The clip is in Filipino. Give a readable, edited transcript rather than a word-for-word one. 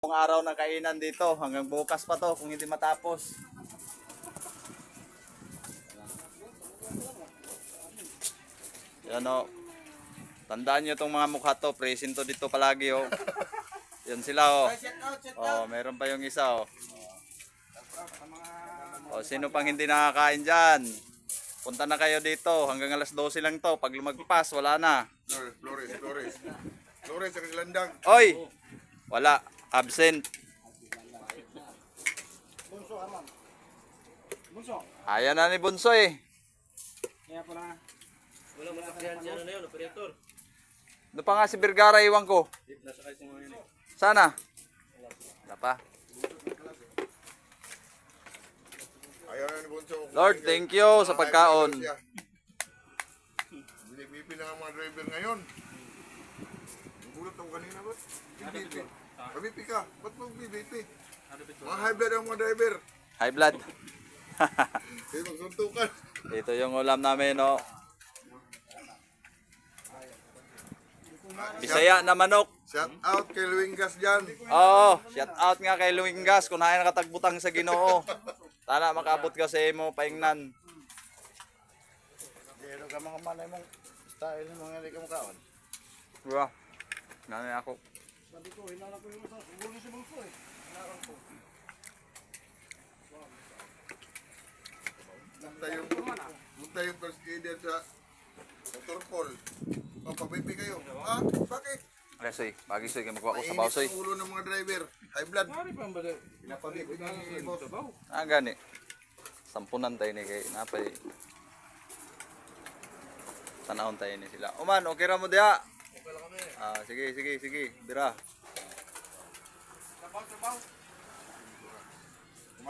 Ang araw ng kainan dito, hanggang bukas pa to kung hindi matapos. Yan o. Tandaan nyo itong mga mukha to, presento dito palagi o. Yan sila o. O, meron pa yung isa o. O, sino pang hindi nakakain dyan? Punta na kayo dito, hanggang alas 12 lang to. Pag lumagpas, wala na. Flores, ang landang. Oy! Wala, absent. Ayan na ni Bunso eh. Ano pa nga si Vergara, iwan ko. Sana? Wala pa. Ayaw na ni Bunso. Lord, thank you sa pagkaon. Binipipi na ang mga driver ngayon. Gulat ako kanina ba? Binipipi. Mabipi ka. Ba't mag-bipipi? Mga high blood ang mga driver. High blood. Hindi magsuntukan. Ito yung ulam namin, no. Bisaya na manok. Shout out kay Luingas dyan. Oo, shout out nga kay Luingas kung naay nakatagbutang sa Ginoo. Sana makabot ka sa imo paingnan. Pero ka mga manay mong style ng mga hindi ka makaon. Diba? Nanay ako. Sabi ko, hinala ko yung sa ulo si Bunso eh. Hinala ko. Munta yung first aider sa Dr. Paul. Papapipi kayo. Ah, bakit? Resoy, bagi soy kay magkuha ko sa bawsoy. Mainit ang ulo ng mga driver. High blood. Pinapapipi ni boss. Ah, gani. Sampunan tayo ni kay napay. Tanahon tayo ni sila. Oman, okay ra mo diha. Okay lang kami. Ah, sige. Bira. Sabaw.